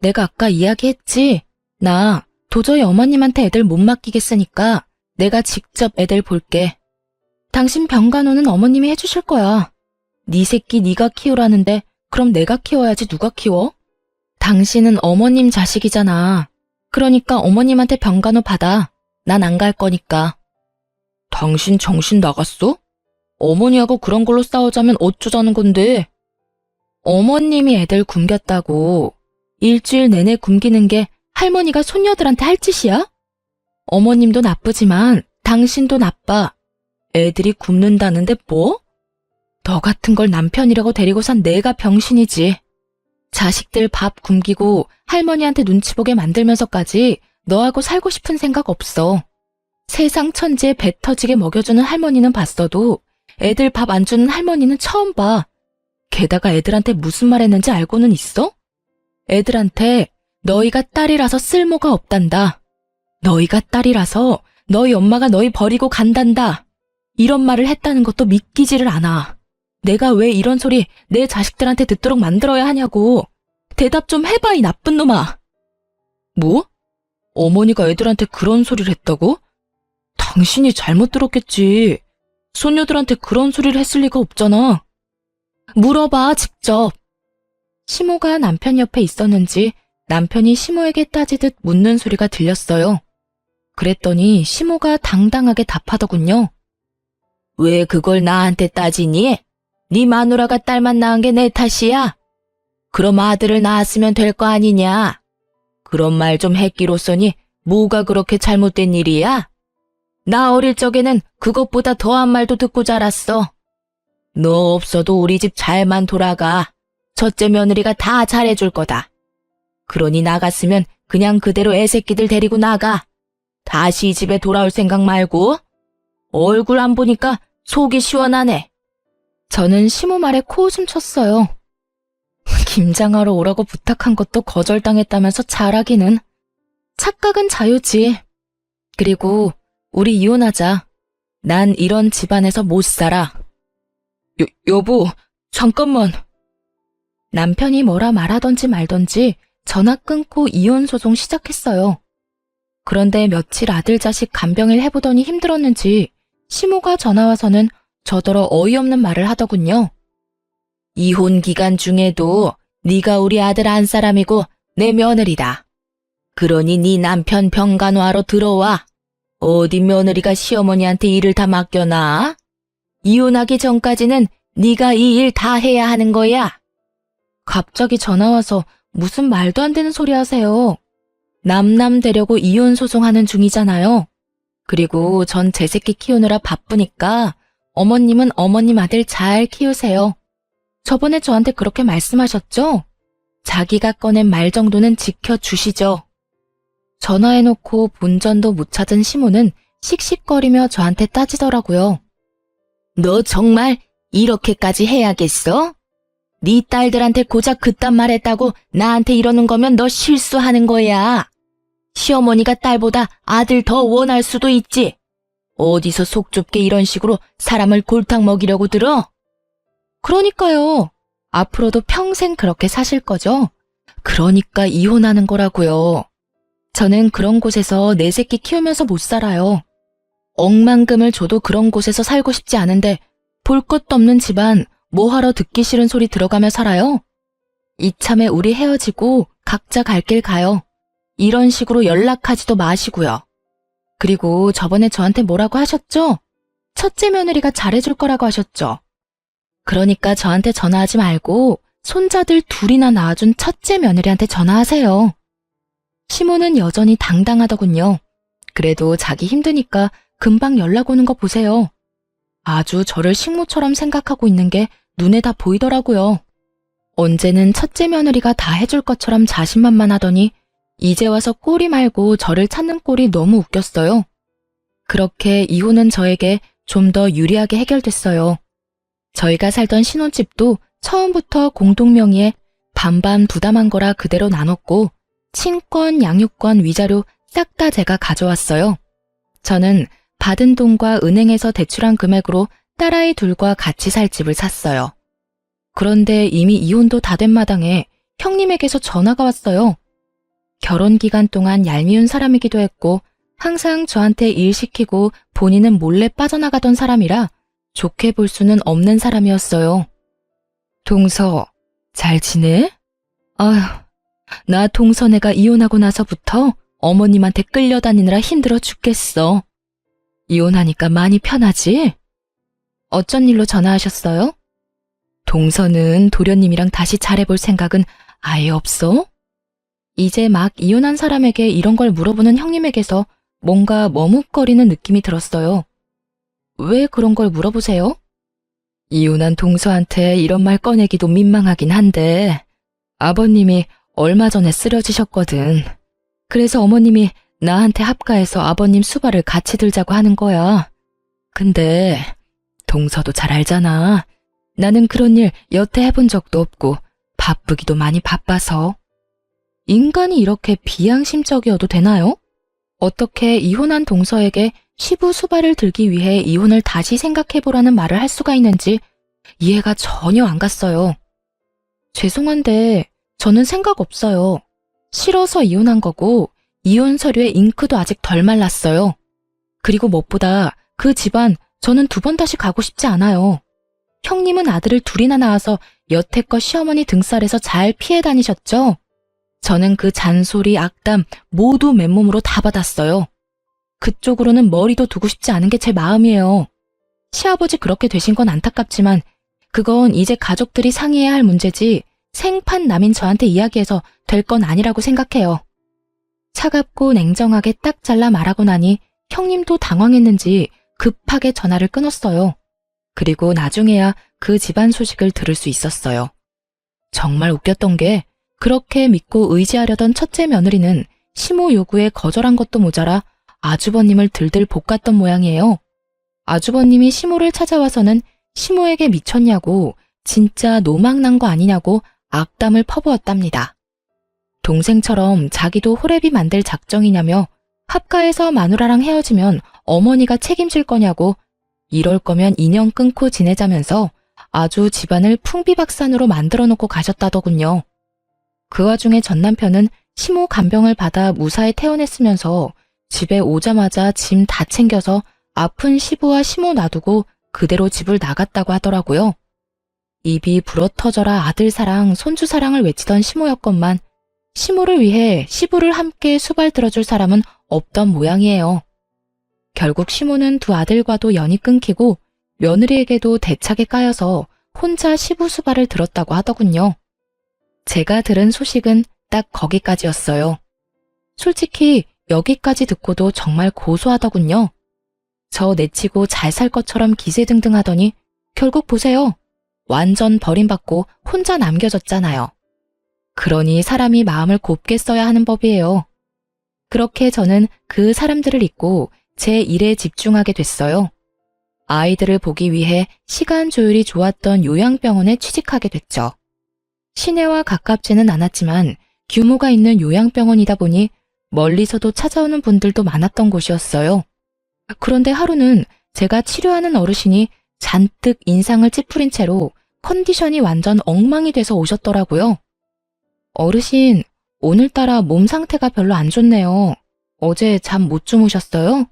내가 아까 이야기했지. 나 도저히 어머님한테 애들 못 맡기겠으니까 내가 직접 애들 볼게. 당신 병간호는 어머님이 해주실 거야. 네 새끼 네가 키우라는데 그럼 내가 키워야지 누가 키워? 당신은 어머님 자식이잖아. 그러니까 어머님한테 병간호 받아. 난 안 갈 거니까. 당신 정신 나갔어? 어머니하고 그런 걸로 싸우자면 어쩌자는 건데? 어머님이 애들 굶겼다고 일주일 내내 굶기는 게 할머니가 손녀들한테 할 짓이야? 어머님도 나쁘지만 당신도 나빠. 애들이 굶는다는데 뭐? 너 같은 걸 남편이라고 데리고 산 내가 병신이지. 자식들 밥 굶기고 할머니한테 눈치 보게 만들면서까지 너하고 살고 싶은 생각 없어. 세상 천지에 배 터지게 먹여주는 할머니는 봤어도 애들 밥 안 주는 할머니는 처음 봐. 게다가 애들한테 무슨 말 했는지 알고는 있어? 애들한테 너희가 딸이라서 쓸모가 없단다. 너희가 딸이라서 너희 엄마가 너희 버리고 간단다. 이런 말을 했다는 것도 믿기지를 않아. 내가 왜 이런 소리 내 자식들한테 듣도록 만들어야 하냐고. 대답 좀 해봐, 이 나쁜 놈아. 뭐? 어머니가 애들한테 그런 소리를 했다고? 당신이 잘못 들었겠지. 손녀들한테 그런 소리를 했을 리가 없잖아. 물어봐, 직접. 시모가 남편 옆에 있었는지 남편이 시모에게 따지듯 묻는 소리가 들렸어요. 그랬더니 시모가 당당하게 답하더군요. 왜 그걸 나한테 따지니? 네 마누라가 딸만 낳은 게 내 탓이야? 그럼 아들을 낳았으면 될 거 아니냐? 그런 말 좀 했기로써니 뭐가 그렇게 잘못된 일이야? 나 어릴 적에는 그것보다 더한 말도 듣고 자랐어. 너 없어도 우리 집 잘만 돌아가. 첫째 며느리가 다 잘해줄 거다. 그러니 나갔으면 그냥 그대로 애새끼들 데리고 나가. 다시 이 집에 돌아올 생각 말고. 얼굴 안 보니까 속이 시원하네. 저는 시모 말에 코웃음 쳤어요. 김장하러 오라고 부탁한 것도 거절당했다면서 잘하기는. 착각은 자유지. 그리고 우리 이혼하자. 난 이런 집안에서 못 살아. 여보, 잠깐만. 남편이 뭐라 말하던지 말던지 전화 끊고 이혼 소송 시작했어요. 그런데 며칠 아들 자식 간병일 해보더니 힘들었는지 시모가 전화와서는 저더러 어이없는 말을 하더군요. 이혼 기간 중에도 네가 우리 아들 안 사람이고 내 며느리다. 그러니 네 남편 병간호하러 들어와. 어디 며느리가 시어머니한테 일을 다 맡겨놔? 이혼하기 전까지는 네가 이 일 다 해야 하는 거야. 갑자기 전화와서 무슨 말도 안 되는 소리 하세요. 남남 되려고 이혼 소송하는 중이잖아요. 그리고 전 제 새끼 키우느라 바쁘니까 어머님은 어머님 아들 잘 키우세요. 저번에 저한테 그렇게 말씀하셨죠? 자기가 꺼낸 말 정도는 지켜주시죠. 전화해놓고 본전도 못 찾은 시모는 씩씩거리며 저한테 따지더라고요. 너 정말 이렇게까지 해야겠어? 네 딸들한테 고작 그딴 말 했다고 나한테 이러는 거면 너 실수하는 거야. 시어머니가 딸보다 아들 더 원할 수도 있지. 어디서 속 좁게 이런 식으로 사람을 골탕 먹이려고 들어? 그러니까요. 앞으로도 평생 그렇게 사실 거죠? 그러니까 이혼하는 거라고요. 저는 그런 곳에서 내 새끼 키우면서 못 살아요. 억만금을 줘도 그런 곳에서 살고 싶지 않은데 볼 것도 없는 집안 뭐하러 듣기 싫은 소리 들어가며 살아요? 이참에 우리 헤어지고 각자 갈 길 가요. 이런 식으로 연락하지도 마시고요. 그리고 저번에 저한테 뭐라고 하셨죠? 첫째 며느리가 잘해줄 거라고 하셨죠? 그러니까 저한테 전화하지 말고 손자들 둘이나 낳아준 첫째 며느리한테 전화하세요. 시모는 여전히 당당하더군요. 그래도 자기 힘드니까 금방 연락 오는 거 보세요. 아주 저를 식모처럼 생각하고 있는 게 눈에 다 보이더라고요. 언제는 첫째 며느리가 다 해줄 것처럼 자신만만하더니 이제 와서 꼬리 말고 저를 찾는 꼴이 너무 웃겼어요. 그렇게 이혼은 저에게 좀 더 유리하게 해결됐어요. 저희가 살던 신혼집도 처음부터 공동명의에 반반 부담한 거라 그대로 나눴고 친권, 양육권, 위자료 싹 다 제가 가져왔어요. 저는 받은 돈과 은행에서 대출한 금액으로 딸아이 둘과 같이 살 집을 샀어요. 그런데 이미 이혼도 다 된 마당에 형님에게서 전화가 왔어요. 결혼 기간 동안 얄미운 사람이기도 했고 항상 저한테 일 시키고 본인은 몰래 빠져나가던 사람이라 좋게 볼 수는 없는 사람이었어요. 동서, 잘 지내? 아휴, 나 동서네가 이혼하고 나서부터 어머님한테 끌려다니느라 힘들어 죽겠어. 이혼하니까 많이 편하지? 어쩐 일로 전화하셨어요? 동서는 도련님이랑 다시 잘해볼 생각은 아예 없어? 이제 막 이혼한 사람에게 이런 걸 물어보는 형님에게서 뭔가 머뭇거리는 느낌이 들었어요. 왜 그런 걸 물어보세요? 이혼한 동서한테 이런 말 꺼내기도 민망하긴 한데 아버님이 얼마 전에 쓰러지셨거든. 그래서 어머님이 나한테 합가해서 아버님 수발을 같이 들자고 하는 거야. 근데 동서도 잘 알잖아. 나는 그런 일 여태 해본 적도 없고 바쁘기도 많이 바빠서. 인간이 이렇게 비양심적이어도 되나요? 어떻게 이혼한 동서에게 시부 수발을 들기 위해 이혼을 다시 생각해보라는 말을 할 수가 있는지 이해가 전혀 안 갔어요. 죄송한데 저는 생각 없어요. 싫어서 이혼한 거고 이혼 서류에 잉크도 아직 덜 말랐어요. 그리고 무엇보다 그 집안 저는 두 번 다시 가고 싶지 않아요. 형님은 아들을 둘이나 낳아서 여태껏 시어머니 등살에서 잘 피해 다니셨죠? 저는 그 잔소리, 악담 모두 맨몸으로 다 받았어요. 그쪽으로는 머리도 두고 싶지 않은 게 제 마음이에요. 시아버지 그렇게 되신 건 안타깝지만 그건 이제 가족들이 상의해야 할 문제지 생판 남인 저한테 이야기해서 될 건 아니라고 생각해요. 차갑고 냉정하게 딱 잘라 말하고 나니 형님도 당황했는지 급하게 전화를 끊었어요. 그리고 나중에야 그 집안 소식을 들을 수 있었어요. 정말 웃겼던 게 그렇게 믿고 의지하려던 첫째 며느리는 시모 요구에 거절한 것도 모자라 아주버님을 들들 볶았던 모양이에요. 아주버님이 시모를 찾아와서는 시모에게 미쳤냐고 진짜 노망난 거 아니냐고 악담을 퍼부었답니다. 동생처럼 자기도 호래비 만들 작정이냐며 합가해서 마누라랑 헤어지면 어머니가 책임질 거냐고 이럴 거면 인연 끊고 지내자면서 아주 집안을 풍비박산으로 만들어 놓고 가셨다더군요. 그 와중에 전 남편은 심호 간병을 받아 무사히 퇴원했으면서 집에 오자마자 짐 다 챙겨서 아픈 시부와 심호 놔두고 그대로 집을 나갔다고 하더라고요. 입이 불어터져라 아들 사랑, 손주 사랑을 외치던 심호였건만 심호를 위해 시부를 함께 수발 들어줄 사람은 없던 모양이에요. 결국 심호는 두 아들과도 연이 끊기고 며느리에게도 대차게 까여서 혼자 시부 수발을 들었다고 하더군요. 제가 들은 소식은 딱 거기까지였어요. 솔직히 여기까지 듣고도 정말 고소하더군요. 저 내치고 잘 살 것처럼 기세등등하더니 결국 보세요. 완전 버림받고 혼자 남겨졌잖아요. 그러니 사람이 마음을 곱게 써야 하는 법이에요. 그렇게 저는 그 사람들을 잊고 제 일에 집중하게 됐어요. 아이들을 보기 위해 시간 조율이 좋았던 요양병원에 취직하게 됐죠. 시내와 가깝지는 않았지만 규모가 있는 요양병원이다 보니 멀리서도 찾아오는 분들도 많았던 곳이었어요. 그런데 하루는 제가 치료하는 어르신이 잔뜩 인상을 찌푸린 채로 컨디션이 완전 엉망이 돼서 오셨더라고요. 어르신, 오늘따라 몸 상태가 별로 안 좋네요. 어제 잠 못 주무셨어요?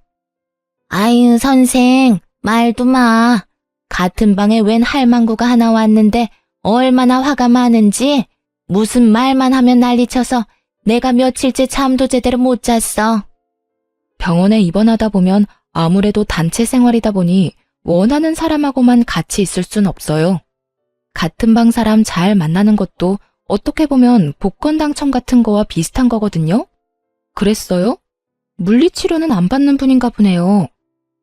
아유, 선생, 말도 마. 같은 방에 웬 할망구가 하나 왔는데 얼마나 화가 많은지 무슨 말만 하면 난리쳐서 내가 며칠째 잠도 제대로 못 잤어. 병원에 입원하다 보면 아무래도 단체 생활이다 보니 원하는 사람하고만 같이 있을 순 없어요. 같은 방 사람 잘 만나는 것도 어떻게 보면 복권 당첨 같은 거와 비슷한 거거든요. 그랬어요? 물리치료는 안 받는 분인가 보네요.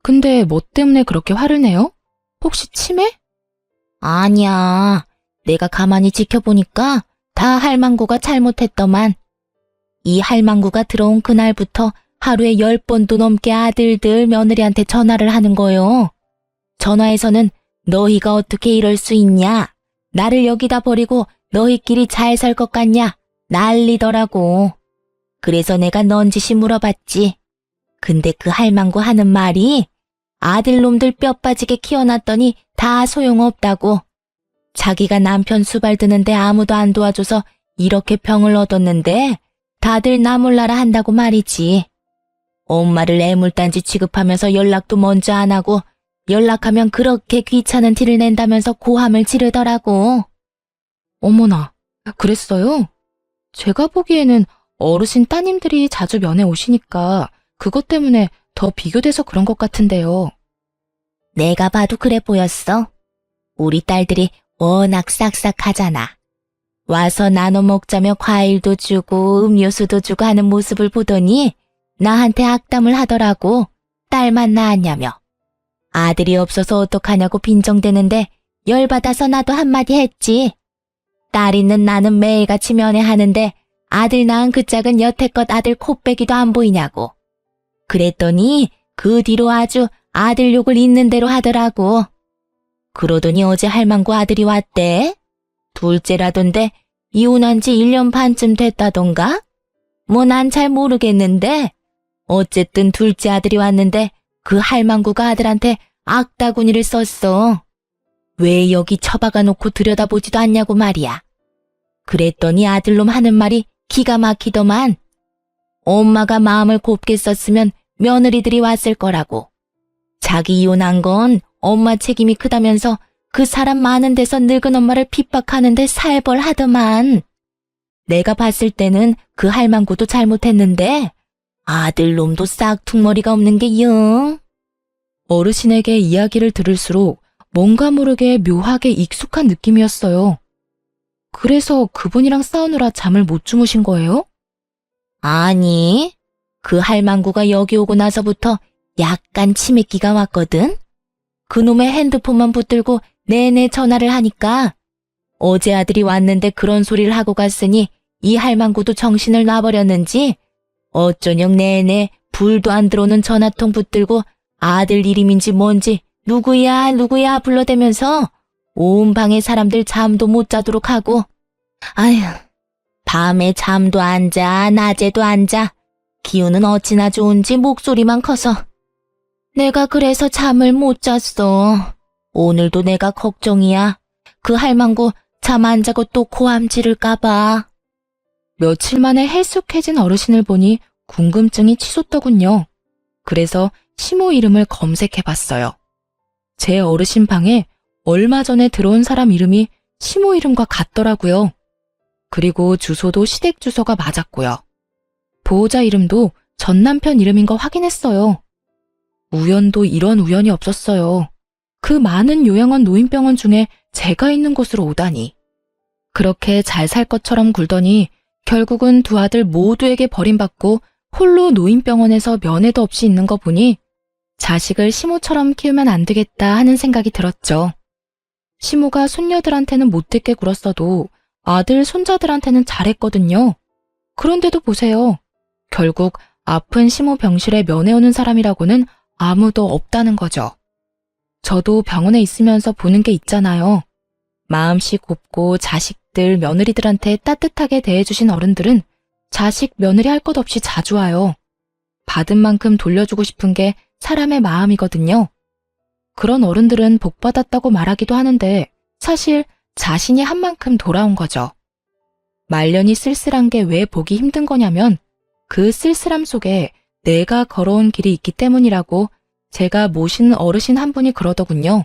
근데 뭐 때문에 그렇게 화를 내요? 혹시 치매? 아니야. 내가 가만히 지켜보니까 다 할망구가 잘못했더만. 이 할망구가 들어온 그날부터 하루에 10번도 넘게 아들들 며느리한테 전화를 하는 거요. 전화에서는 너희가 어떻게 이럴 수 있냐? 나를 여기다 버리고 너희끼리 잘 살 것 같냐? 난리더라고. 그래서 내가 넌지시 물어봤지. 근데 그 할망구 하는 말이 아들놈들 뼈 빠지게 키워놨더니 다 소용없다고. 자기가 남편 수발 드는데 아무도 안 도와줘서 이렇게 병을 얻었는데 다들 나 몰라라 한다고 말이지. 엄마를 애물단지 취급하면서 연락도 먼저 안 하고 연락하면 그렇게 귀찮은 티를 낸다면서 고함을 지르더라고. 어머나, 그랬어요? 제가 보기에는 어르신 따님들이 자주 면회 오시니까 그것 때문에 더 비교돼서 그런 것 같은데요. 내가 봐도 그래 보였어. 우리 딸들이 워낙 싹싹하잖아. 와서 나눠 먹자며 과일도 주고 음료수도 주고 하는 모습을 보더니 나한테 악담을 하더라고. 딸만 낳았냐며. 아들이 없어서 어떡하냐고 빈정대는데 열받아서 나도 한마디 했지. 딸 있는 나는 매일같이 면회하는데 아들 낳은 그 짝은 여태껏 아들 코빼기도 안 보이냐고. 그랬더니 그 뒤로 아주 아들 욕을 있는 대로 하더라고. 그러더니 어제 할망구 아들이 왔대. 둘째라던데 이혼한 지 1년 반쯤 됐다던가? 뭐 난 잘 모르겠는데 어쨌든 둘째 아들이 왔는데 그 할망구가 아들한테 악다구니를 썼어. 왜 여기 처박아 놓고 들여다보지도 않냐고 말이야. 그랬더니 아들놈 하는 말이 기가 막히더만. 엄마가 마음을 곱게 썼으면 며느리들이 왔을 거라고. 자기 이혼한 건 엄마 책임이 크다면서 그 사람 많은 데서 늙은 엄마를 핍박하는데 살벌하더만. 내가 봤을 때는 그 할망구도 잘못했는데 아들놈도 싹퉁머리가 없는 게 영. 어르신에게 이야기를 들을수록 뭔가 모르게 묘하게 익숙한 느낌이었어요. 그래서 그분이랑 싸우느라 잠을 못 주무신 거예요? 아니, 그 할망구가 여기 오고 나서부터 약간 치매기가 왔거든? 그놈의 핸드폰만 붙들고 내내 전화를 하니까 어제 아들이 왔는데 그런 소리를 하고 갔으니 이 할망구도 정신을 놔버렸는지 어쩌녕 내내 불도 안 들어오는 전화통 붙들고 아들 이름인지 뭔지 누구야 누구야 불러대면서 온 방의 사람들 잠도 못 자도록 하고. 아휴, 밤에 잠도 안 자, 낮에도 안 자. 기운은 어찌나 좋은지 목소리만 커서. 내가 그래서 잠을 못 잤어. 오늘도 내가 걱정이야. 그 할망구 잠 안 자고 또 고함 지를까봐. 며칠 만에 헬쑥해진 어르신을 보니 궁금증이 치솟더군요. 그래서 시모 이름을 검색해봤어요. 제 어르신 방에 얼마 전에 들어온 사람 이름이 시모 이름과 같더라고요. 그리고 주소도 시댁 주소가 맞았고요. 보호자 이름도 전 남편 이름인 거 확인했어요. 우연도 이런 우연이 없었어요. 그 많은 요양원 노인병원 중에 제가 있는 곳으로 오다니. 그렇게 잘 살 것처럼 굴더니 결국은 두 아들 모두에게 버림받고 홀로 노인병원에서 면회도 없이 있는 거 보니 자식을 시모처럼 키우면 안 되겠다 하는 생각이 들었죠. 시모가 손녀들한테는 못되게 굴었어도 아들, 손자들한테는 잘했거든요. 그런데도 보세요. 결국 아픈 시모 병실에 면회 오는 사람이라고는 아무도 없다는 거죠. 저도 병원에 있으면서 보는 게 있잖아요. 마음씨 곱고 자식들, 며느리들한테 따뜻하게 대해주신 어른들은 자식, 며느리 할 것 없이 자주 와요. 받은 만큼 돌려주고 싶은 게 사람의 마음이거든요. 그런 어른들은 복 받았다고 말하기도 하는데 사실 자신이 한 만큼 돌아온 거죠. 말년이 쓸쓸한 게 왜 보기 힘든 거냐면 그 쓸쓸함 속에 내가 걸어온 길이 있기 때문이라고 제가 모시는 어르신 한 분이 그러더군요.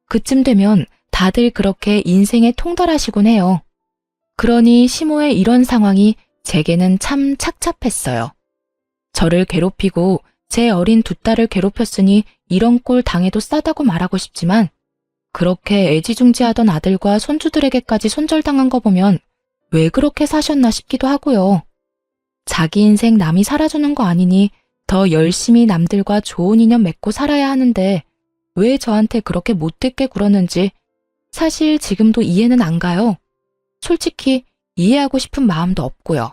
그쯤 되면 다들 그렇게 인생에 통달하시곤 해요. 그러니 시모의 이런 상황이 제게는 참 착잡했어요. 저를 괴롭히고 제 어린 두 딸을 괴롭혔으니 이런 꼴 당해도 싸다고 말하고 싶지만 그렇게 애지중지하던 아들과 손주들에게까지 손절당한 거 보면 왜 그렇게 사셨나 싶기도 하고요. 자기 인생 남이 살아주는 거 아니니 더 열심히 남들과 좋은 인연 맺고 살아야 하는데 왜 저한테 그렇게 못되게 굴었는지 사실 지금도 이해는 안 가요. 솔직히 이해하고 싶은 마음도 없고요.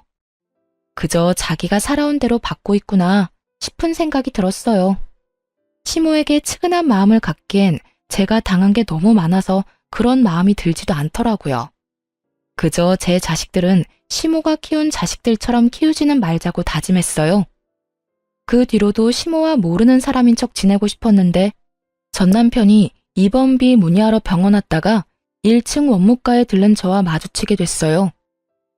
그저 자기가 살아온 대로 받고 있구나 싶은 생각이 들었어요. 시모에게 측은한 마음을 갖기엔 제가 당한 게 너무 많아서 그런 마음이 들지도 않더라고요. 그저 제 자식들은 시모가 키운 자식들처럼 키우지는 말자고 다짐했어요. 그 뒤로도 시모와 모르는 사람인 척 지내고 싶었는데 전 남편이 입원비 문의하러 병원 왔다가 1층 원무과에 들른 저와 마주치게 됐어요.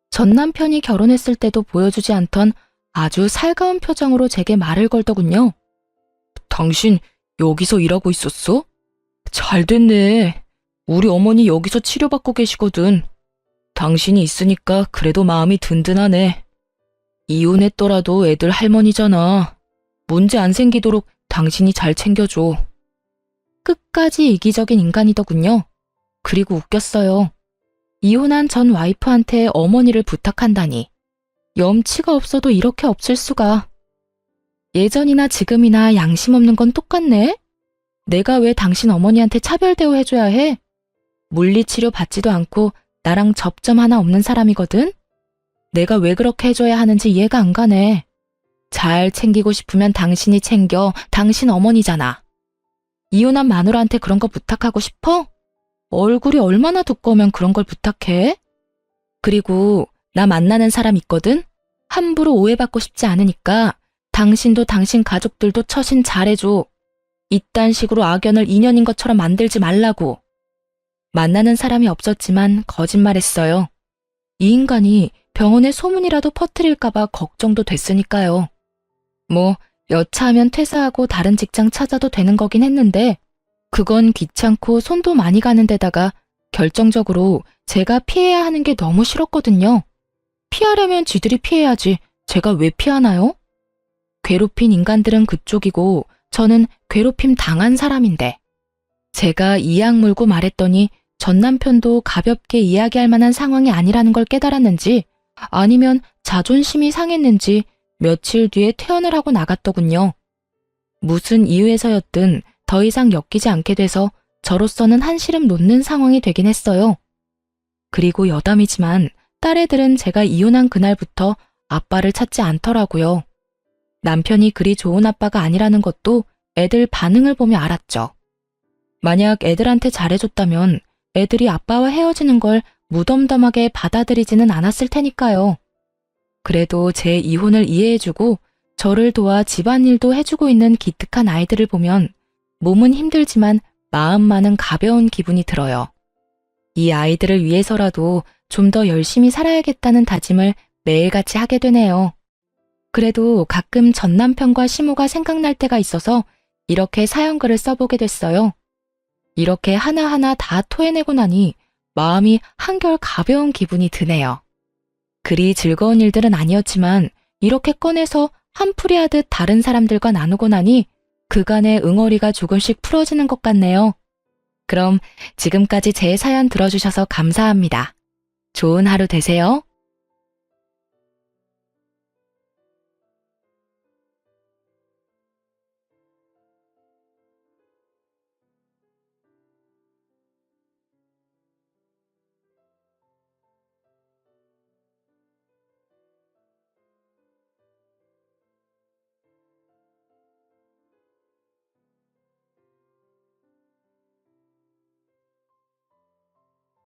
전 남편이 결혼했을 때도 보여주지 않던 아주 살가운 표정으로 제게 말을 걸더군요. 당신 여기서 일하고 있었어? 잘 됐네. 우리 어머니 여기서 치료받고 계시거든. 당신이 있으니까 그래도 마음이 든든하네. 이혼했더라도 애들 할머니잖아. 문제 안 생기도록 당신이 잘 챙겨줘. 끝까지 이기적인 인간이더군요. 그리고 웃겼어요. 이혼한 전 와이프한테 어머니를 부탁한다니. 염치가 없어도 이렇게 없을 수가. 예전이나 지금이나 양심 없는 건 똑같네? 내가 왜 당신 어머니한테 차별 대우해줘야 해? 물리치료 받지도 않고 나랑 접점 하나 없는 사람이거든? 내가 왜 그렇게 해줘야 하는지 이해가 안 가네. 잘 챙기고 싶으면 당신이 챙겨. 당신 어머니잖아. 이혼한 마누라한테 그런 거 부탁하고 싶어? 얼굴이 얼마나 두꺼우면 그런 걸 부탁해? 그리고 나 만나는 사람 있거든? 함부로 오해받고 싶지 않으니까 당신도 당신 가족들도 처신 잘해줘. 이딴 식으로 악연을 인연인 것처럼 만들지 말라고. 만나는 사람이 없었지만 거짓말했어요. 이 인간이 병원에 소문이라도 퍼뜨릴까봐 걱정도 됐으니까요. 뭐 여차하면 퇴사하고 다른 직장 찾아도 되는 거긴 했는데 그건 귀찮고 손도 많이 가는 데다가 결정적으로 제가 피해야 하는 게 너무 싫었거든요. 피하려면 지들이 피해야지 제가 왜 피하나요? 괴롭힌 인간들은 그쪽이고 저는 괴롭힘 당한 사람인데 제가 이악 물고 말했더니 전 남편도 가볍게 이야기할 만한 상황이 아니라는 걸 깨달았는지 아니면 자존심이 상했는지 며칠 뒤에 퇴원을 하고 나갔더군요. 무슨 이유에서였든 더 이상 엮이지 않게 돼서 저로서는 한시름 놓는 상황이 되긴 했어요. 그리고 여담이지만 딸애들은 제가 이혼한 그날부터 아빠를 찾지 않더라고요. 남편이 그리 좋은 아빠가 아니라는 것도 애들 반응을 보며 알았죠. 만약 애들한테 잘해줬다면 애들이 아빠와 헤어지는 걸 무덤덤하게 받아들이지는 않았을 테니까요. 그래도 제 이혼을 이해해주고 저를 도와 집안일도 해주고 있는 기특한 아이들을 보면 몸은 힘들지만 마음만은 가벼운 기분이 들어요. 이 아이들을 위해서라도 좀 더 열심히 살아야겠다는 다짐을 매일같이 하게 되네요. 그래도 가끔 전 남편과 시모가 생각날 때가 있어서 이렇게 사연글을 써보게 됐어요. 이렇게 하나하나 다 토해내고 나니 마음이 한결 가벼운 기분이 드네요. 그리 즐거운 일들은 아니었지만 이렇게 꺼내서 한풀이 하듯 다른 사람들과 나누고 나니 그간의 응어리가 조금씩 풀어지는 것 같네요. 그럼 지금까지 제 사연 들어주셔서 감사합니다. 좋은 하루 되세요.